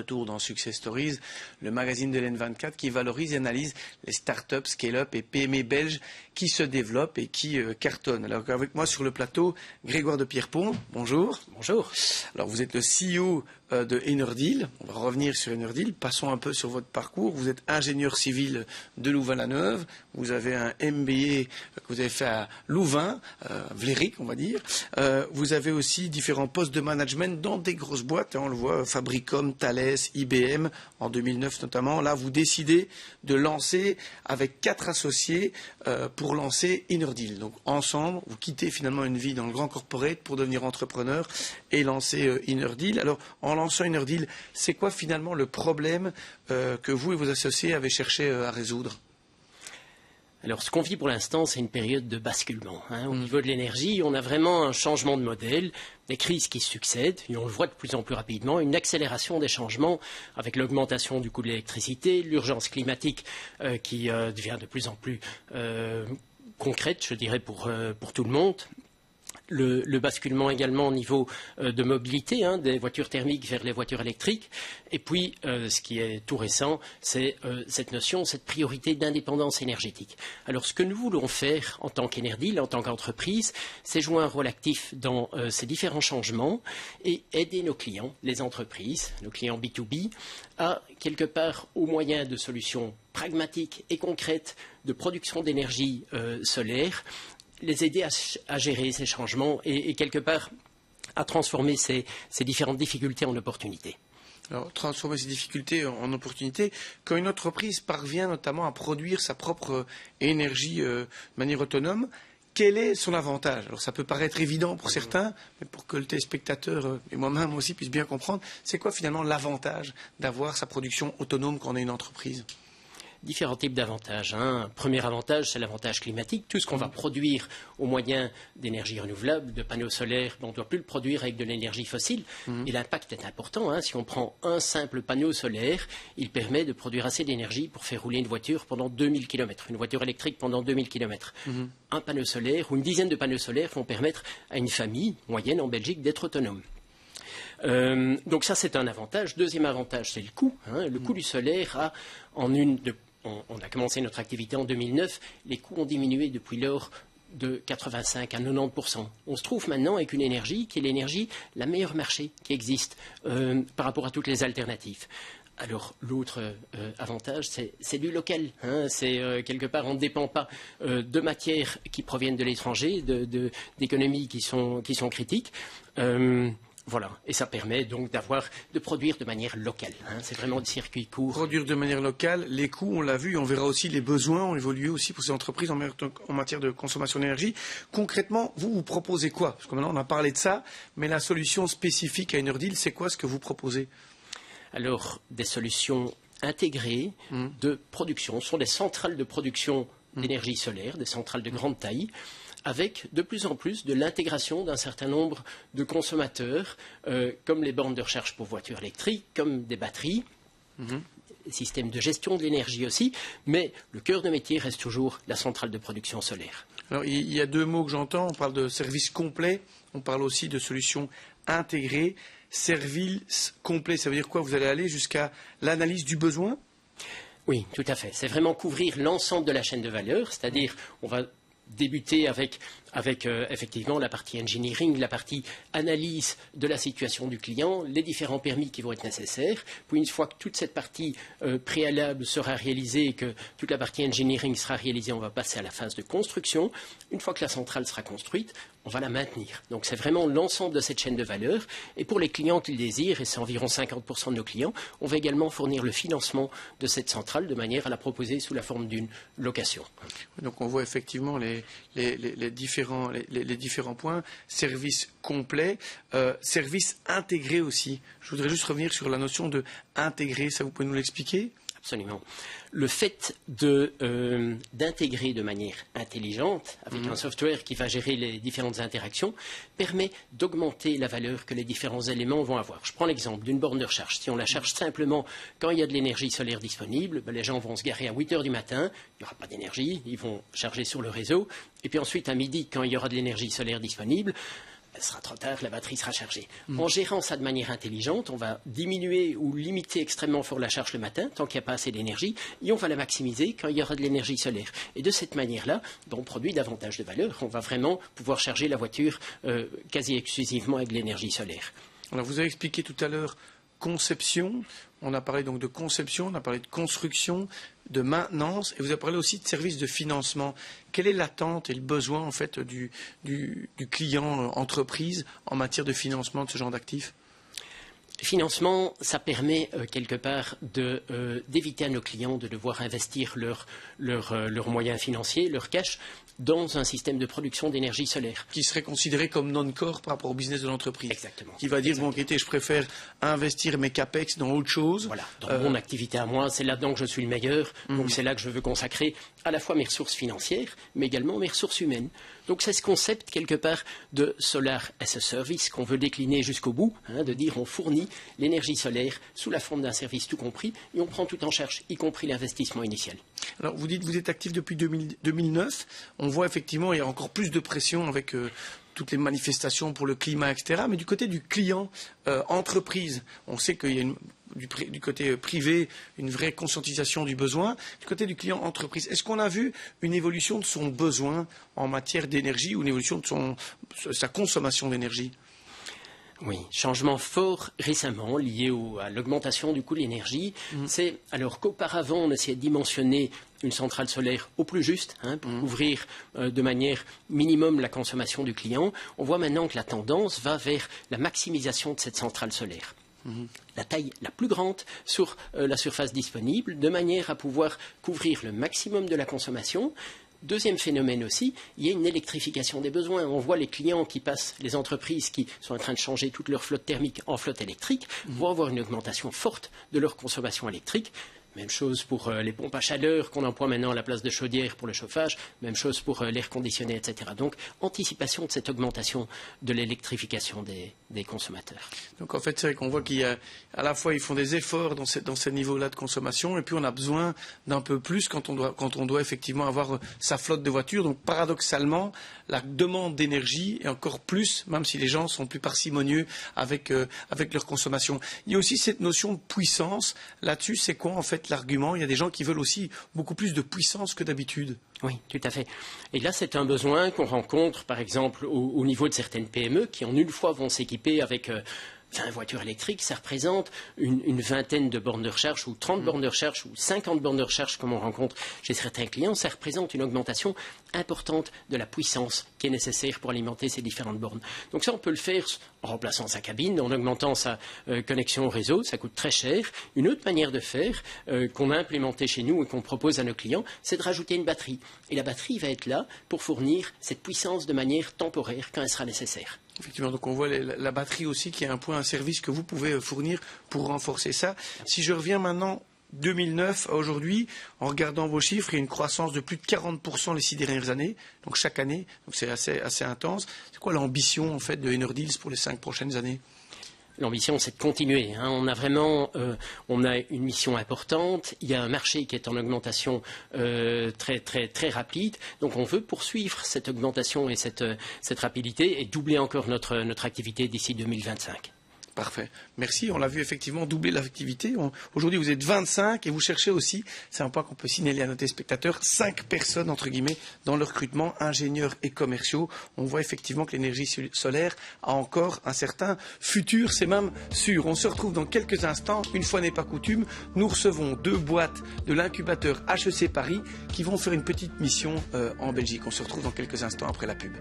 retour dans Success Stories, le magazine de l'N24 qui valorise et analyse les startups, scale-up et PME belges qui se développent et qui cartonnent. Alors avec moi sur le plateau, Grégoire de Pierrepont, bonjour. Bonjour. Alors vous êtes le CEO de Enerdeal. On va revenir sur Enerdeal. Passons un peu sur votre parcours. Vous êtes ingénieur civil de Louvain-la-Neuve. Vous avez un MBA que vous avez fait à Louvain, Vlerick, on va dire. Vous avez aussi différents postes de management dans des grosses boîtes. On le voit, Fabricom, Thales, IBM, en 2009 notamment. Là, vous décidez de lancer avec 4 associés pour lancer Enerdeal. Donc ensemble, vous quittez finalement une vie dans le grand corporate pour devenir entrepreneur et lancer Enerdeal. Alors, en lançant Enerdeal, c'est quoi finalement le problème que vous et vos associés avez cherché à résoudre? Alors, ce qu'on vit pour l'instant, c'est une période de basculement. Au niveau de l'énergie, on a vraiment un changement de modèle, des crises qui succèdent, et on le voit de plus en plus rapidement, une accélération des changements avec l'augmentation du coût de l'électricité, l'urgence climatique qui devient de plus en plus concrète, je dirais, pour tout le monde. Le basculement également au niveau de mobilité, des voitures thermiques vers les voitures électriques. Et puis, ce qui est tout récent, c'est cette notion, cette priorité d'indépendance énergétique. Alors, ce que nous voulons faire en tant qu'Enerdeal, en tant qu'entreprise, c'est jouer un rôle actif dans ces différents changements et aider nos clients, les entreprises, nos clients B2B, à, quelque part, au moyen de solutions pragmatiques et concrètes de production d'énergie solaire, les aider à gérer ces changements et quelque part à transformer ces différentes difficultés en opportunités. Alors, transformer ces difficultés en opportunités. Quand une entreprise parvient notamment à produire sa propre énergie de manière autonome, quel est son avantage? Alors, ça peut paraître évident pour certains, mais pour que le téléspectateur et moi-même aussi puissent bien comprendre, c'est quoi finalement l'avantage d'avoir sa production autonome quand on est une entreprise? Différents types d'avantages. Premier avantage, c'est l'avantage climatique. Tout ce qu'on va produire au moyen d'énergie renouvelable, de panneaux solaires, on ne doit plus le produire avec de l'énergie fossile. Et l'impact est important. Si on prend un simple panneau solaire, il permet de produire assez d'énergie pour faire rouler une voiture pendant 2000 km, une voiture électrique pendant 2000 km. Un panneau solaire ou une dizaine de panneaux solaires vont permettre à une famille moyenne en Belgique d'être autonome. Donc ça, c'est un avantage. Deuxième avantage, c'est le coût. Le coût du solaire on a commencé notre activité en 2009. Les coûts ont diminué depuis lors de 85 à 90%. On se trouve maintenant avec une énergie qui est l'énergie la meilleure marché qui existe par rapport à toutes les alternatives. Alors, l'autre avantage, c'est du local. C'est quelque part, on ne dépend pas de matières qui proviennent de l'étranger, d'économies qui sont critiques. Voilà, et ça permet donc de produire de manière locale. C'est vraiment des circuits courts. Produire de manière locale, les coûts, on l'a vu, on verra aussi les besoins ont évolué aussi pour ces entreprises en matière de consommation d'énergie. Concrètement, vous proposez quoi? Parce que maintenant on a parlé de ça, mais la solution spécifique à Enerdeal, c'est quoi ce que vous proposez? Alors, des solutions intégrées de production. Ce sont des centrales de production d'énergie solaire, des centrales de grande taille, avec de plus en plus de l'intégration d'un certain nombre de consommateurs, comme les bornes de recharge pour voitures électriques, comme des batteries, systèmes de gestion de l'énergie aussi, mais le cœur de métier reste toujours la centrale de production solaire. Alors, il y a 2 mots que j'entends, on parle de service complet, on parle aussi de solutions intégrées. Service complet, ça veut dire quoi? Vous allez aller jusqu'à l'analyse du besoin? Oui, tout à fait. C'est vraiment couvrir l'ensemble de la chaîne de valeur, c'est-à-dire on va débuter avec effectivement la partie engineering, la partie analyse de la situation du client, les différents permis qui vont être nécessaires. Puis une fois que toute cette partie préalable sera réalisée et que toute la partie engineering sera réalisée, on va passer à la phase de construction. Une fois que la centrale sera construite, on va la maintenir. Donc c'est vraiment l'ensemble de cette chaîne de valeur. Et pour les clients qui le désirent, et c'est environ 50% de nos clients, on va également fournir le financement de cette centrale de manière à la proposer sous la forme d'une location. Donc on voit effectivement les différents points. Service complet, service intégré aussi. Je voudrais juste revenir sur la notion de intégrer. Ça, vous pouvez nous l'expliquer? Absolument. Le fait d'intégrer de manière intelligente, avec un software qui va gérer les différentes interactions, permet d'augmenter la valeur que les différents éléments vont avoir. Je prends l'exemple d'une borne de recharge. Si on la charge simplement quand il y a de l'énergie solaire disponible, les gens vont se garer à 8 heures du matin, il n'y aura pas d'énergie, ils vont charger sur le réseau. Et puis ensuite, à midi, quand il y aura de l'énergie solaire disponible, elle sera trop tard, la batterie sera chargée. En gérant ça de manière intelligente, on va diminuer ou limiter extrêmement fort la charge le matin, tant qu'il n'y a pas assez d'énergie, et on va la maximiser quand il y aura de l'énergie solaire. Et de cette manière-là, on produit davantage de valeur. On va vraiment pouvoir charger la voiture quasi exclusivement avec de l'énergie solaire. Alors vous avez expliqué tout à l'heure conception, on a parlé donc de conception, on a parlé de construction, de maintenance, et vous avez parlé aussi de services de financement. Quelle est l'attente et le besoin en fait du client entreprise en matière de financement de ce genre d'actifs? Financement, ça permet quelque part d'éviter à nos clients de devoir investir leurs moyens financiers, leur cash, dans un système de production d'énergie solaire. Qui serait considéré comme non-core par rapport au business de l'entreprise. Exactement. Qui va dire, bon, écoutez, je préfère investir mes capex dans autre chose. Voilà, dans mon activité à moi, c'est là-dedans que je suis le meilleur, donc c'est là que je veux consacrer à la fois mes ressources financières, mais également mes ressources humaines. Donc c'est ce concept, quelque part, de Solar as a Service qu'on veut décliner jusqu'au bout, de dire on fournit l'énergie solaire sous la forme d'un service tout compris, et on prend tout en charge, y compris l'investissement initial. Alors vous dites que vous êtes actif depuis 2009, on voit effectivement il y a encore plus de pression avec toutes les manifestations pour le climat, etc. Mais du côté du client entreprise, on sait qu'il y a du côté privé une vraie conscientisation du besoin. Du côté du client entreprise, est-ce qu'on a vu une évolution de son besoin en matière d'énergie ou une évolution de sa consommation d'énergie? Oui, changement fort récemment lié à l'augmentation du coût de l'énergie. C'est alors qu'auparavant on essayait de dimensionner une centrale solaire au plus juste pour couvrir de manière minimum la consommation du client. On voit maintenant que la tendance va vers la maximisation de cette centrale solaire. La taille la plus grande sur la surface disponible, de manière à pouvoir couvrir le maximum de la consommation. Deuxième phénomène aussi, il y a une électrification des besoins. On voit les clients qui passent, les entreprises qui sont en train de changer toute leur flotte thermique en flotte électrique, vont avoir une augmentation forte de leur consommation électrique. Même chose pour les pompes à chaleur qu'on emploie maintenant à la place de chaudière pour le chauffage, même chose pour l'air conditionné, etc. Donc, anticipation de cette augmentation de l'électrification des consommateurs. Donc en fait, c'est vrai qu'on voit qu'il y a, à la fois ils font des efforts dans ces niveaux-là de consommation, et puis on a besoin d'un peu plus quand on doit effectivement avoir sa flotte de voitures. Donc paradoxalement, la demande d'énergie est encore plus, même si les gens sont plus parcimonieux avec leur consommation. Il y a aussi cette notion de puissance. Là-dessus, c'est quoi en fait l'argument? Il y a des gens qui veulent aussi beaucoup plus de puissance que d'habitude. Oui, tout à fait. Et là, c'est un besoin qu'on rencontre, par exemple, au niveau de certaines PME qui, en une fois, vont s'équiper avec 20 voitures électriques. Ça représente une vingtaine de bornes de recharge, ou 30 bornes de recharge, ou 50 bornes de recharge, comme on rencontre chez certains clients. Ça représente une augmentation importante de la puissance qui est nécessaire pour alimenter ces différentes bornes. Donc ça, on peut le faire en remplaçant sa cabine, en augmentant sa connexion au réseau. Ça coûte très cher. Une autre manière de faire qu'on a implémentée chez nous et qu'on propose à nos clients, c'est de rajouter une batterie. Et la batterie va être là pour fournir cette puissance de manière temporaire quand elle sera nécessaire. Effectivement, donc on voit la batterie aussi qui est un service que vous pouvez fournir pour renforcer ça. Si je reviens maintenant 2009 à aujourd'hui, en regardant vos chiffres, il y a une croissance de plus de 40% les 6 dernières années, donc chaque année, donc c'est assez intense. C'est quoi l'ambition en fait de Enerdeals pour les 5 prochaines années? L'ambition, c'est de continuer. On a vraiment une mission importante. Il y a un marché qui est en augmentation très, très, très rapide. Donc, on veut poursuivre cette augmentation et cette rapidité et doubler encore notre activité d'ici 2025. Parfait. Merci. On l'a vu effectivement doubler l'activité. Aujourd'hui, vous êtes 25 et vous cherchez aussi, c'est un point qu'on peut signaler à nos téléspectateurs, 5 personnes, entre guillemets, dans le recrutement, ingénieurs et commerciaux. On voit effectivement que l'énergie solaire a encore un certain futur, c'est même sûr. On se retrouve dans quelques instants. Une fois n'est pas coutume, nous recevons 2 boîtes de l'incubateur HEC Paris qui vont faire une petite mission en Belgique. On se retrouve dans quelques instants après la pub.